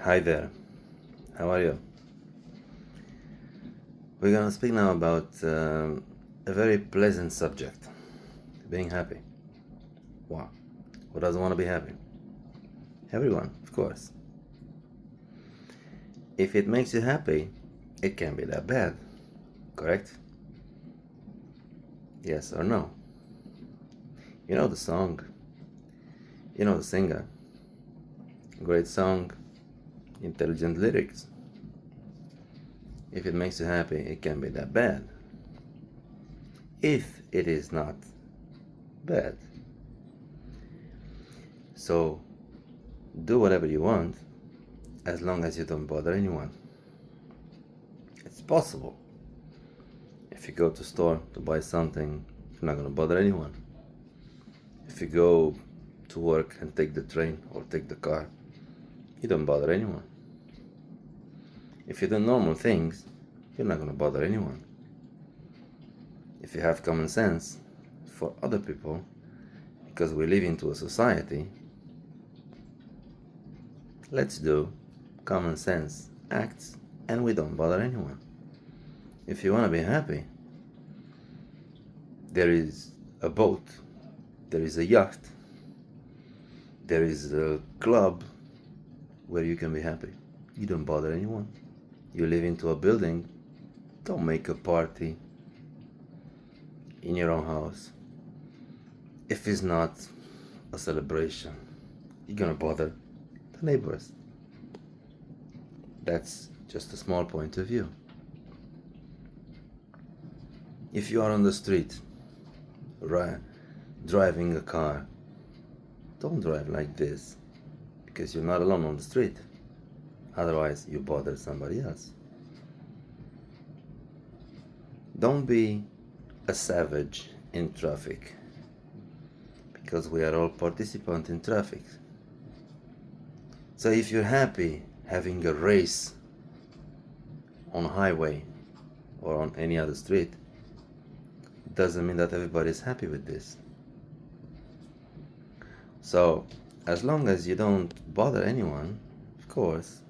Hi there, how are you? We're gonna speak now about a very pleasant subject, being happy. Wow, who doesn't want to be happy? Everyone, of course. If it makes you happy, it can't be that bad, correct? Yes or no? You know the song, you know the singer. Great song, intelligent lyrics. If it makes you happy, it can't be that bad. If it is not bad. So do whatever you want as long as you don't bother anyone. It's possible. If you go to store to buy something, you're not going to bother anyone. If you go to work and take the train or take the car, you don't bother anyone. If you do normal things, you're not going to bother anyone. If you have common sense for other people, because we live into a society, let's do common sense acts and we don't bother anyone. If you want to be happy, there is a boat, there is a yacht, there is a club where you can be happy. You don't bother anyone. You live into a building, don't make a party in your own house. If it's not a celebration, you're gonna bother the neighbors. That's just a small point of view. If you are on the street, driving a car, don't drive like this, because you're not alone on the street. Otherwise, you bother somebody else. Don't be a savage in traffic, because we are all participants in traffic. So if you're happy having a race on a highway or on any other street, doesn't mean that everybody's happy with this. So as long as you don't bother anyone, of course,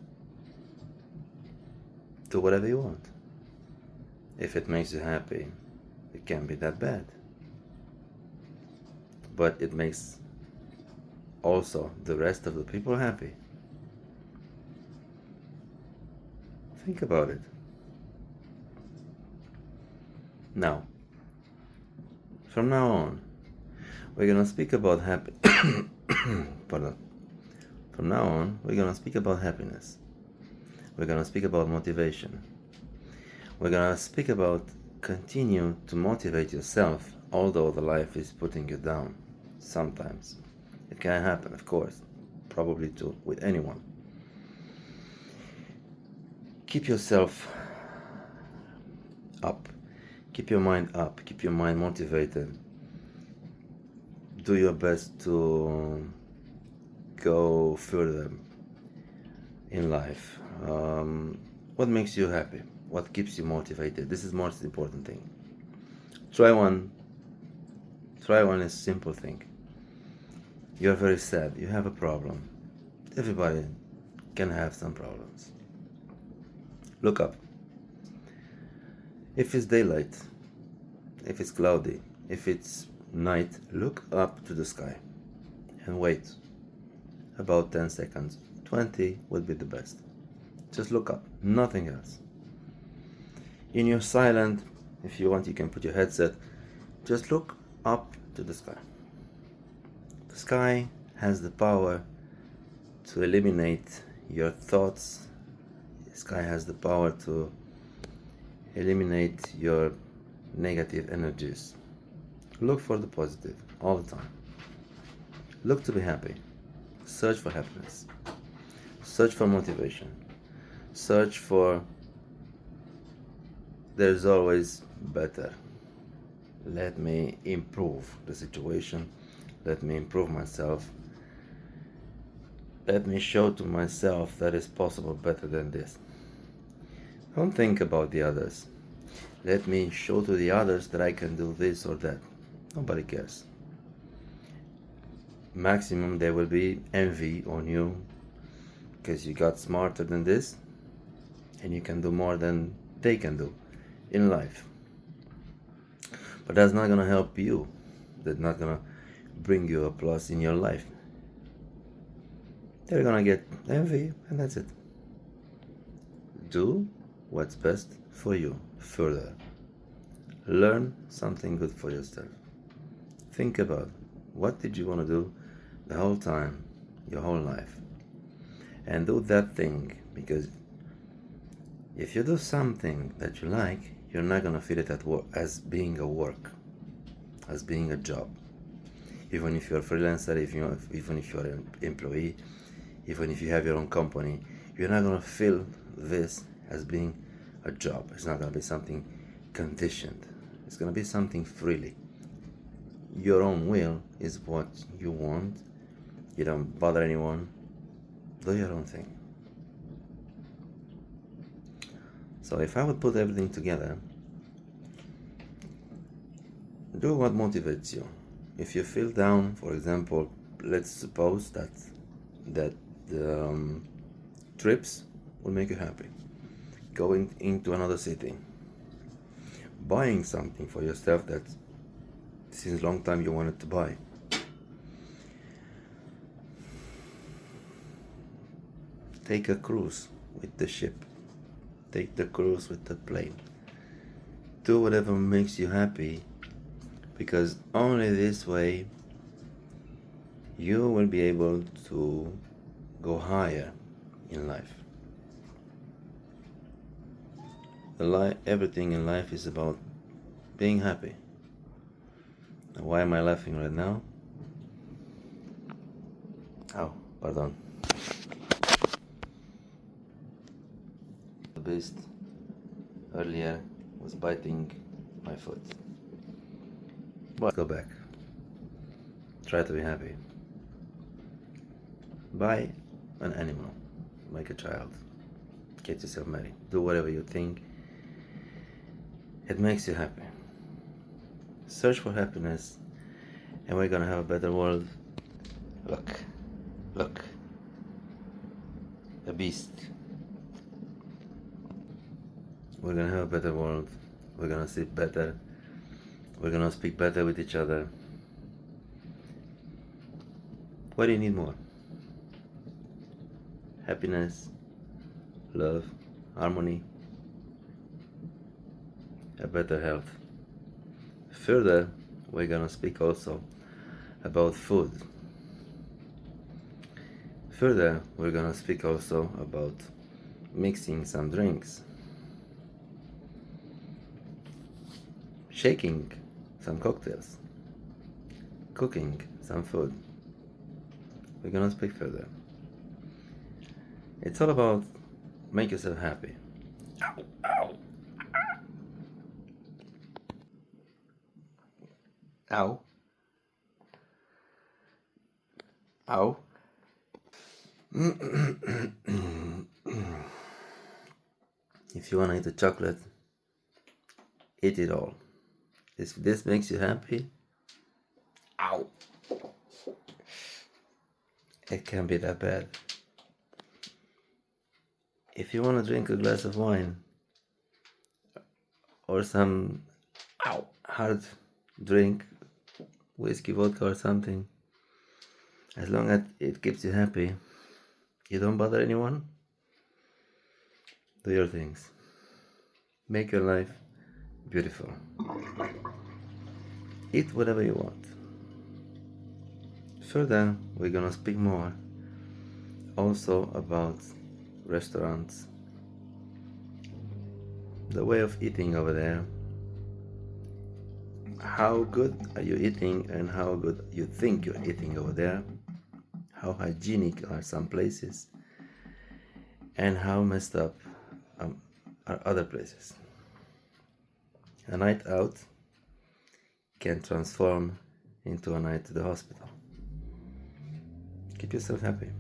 do whatever you want. If it makes you happy, it can't be that bad. But it makes also the rest of the people happy. Think about it. Now, from now on, we're gonna speak about happy. Pardon. From now on, we're gonna speak about happiness. We're gonna speak about motivation. We're gonna speak about continue to motivate yourself, although the life is putting you down. Sometimes it can happen, of course, probably too with anyone. Keep yourself up. Keep your mind up. Keep your mind motivated. Do your best to go further in life. What makes you happy? What keeps you motivated? This is the most important thing. Try one is simple thing. You're very sad, you have a problem. Everybody can have some problems. Look up. If it's daylight, if it's cloudy, if it's night, look up to the sky and wait about 10 seconds. 20 would be the best. Just look up, nothing else. In your silent, if you want, you can put your headset. Just look up to the sky. The sky has the power to eliminate your thoughts. The sky has the power to eliminate your negative energies. Look for the positive all the time. Look to be happy. Search for happiness. Search for motivation. Search for there's always better. Let me improve the situation. Let me improve myself. Let me show to myself that it's possible better than this. Don't think about the others. Let me show to the others that I can do this or that. Nobody cares. Maximum there will be envy on you, because you got smarter than this and you can do more than they can do in life. But that's not gonna help you. That's not gonna bring you a plus in your life. They're gonna get envy, and that's it. Do what's best for you further. Learn something good for yourself. Think about what did you want to do the whole time, your whole life, and do that thing, because if you do something that you like, you're not gonna feel it at work as being a work, as being a job. Even if you're a freelancer, even if you're an employee, even if you have your own company, you're not gonna feel this as being a job. It's not gonna be something conditioned. It's gonna be something freely. Your own will is what you want. You don't bother anyone. Do your own thing. So if I would put everything together, do what motivates you. If you feel down, for example, let's suppose that trips will make you happy. Going into another city, buying something for yourself that since long time you wanted to buy. Take a cruise with the ship. Take the cruise with the plane. Do whatever makes you happy, because only this way you will be able to go higher in life. Everything in life is about being happy. Now, why am I laughing right now? Oh, pardon. The beast earlier was biting my foot. But go back. Try to be happy. Buy an animal. Make a child. Get yourself married. Do whatever you think it makes you happy. Search for happiness, and we're gonna have a better world. Look. A beast. We're gonna have a better world. We're gonna sleep better. We're gonna speak better with each other. What do you need more? Happiness, love, harmony, a better health. Further, we're gonna speak also about food. Further, we're gonna speak also about mixing some drinks, shaking some cocktails, cooking some food. We're gonna speak further. It's all about make yourself happy. Ow. Ow. If you wanna eat a chocolate, eat it all. If this makes you happy, ow, it can't be that bad. If you want to drink a glass of wine or some hard drink, whiskey, vodka or something, as long as it keeps you happy, you don't bother anyone, do your things. Make your life beautiful. Eat whatever you want. Further, we're gonna speak more also about restaurants, the way of eating over there, how good are you eating and how good you think you're eating over there, how hygienic are some places, and how messed up are other places. A night out can transform into a night to the hospital. Keep yourself happy.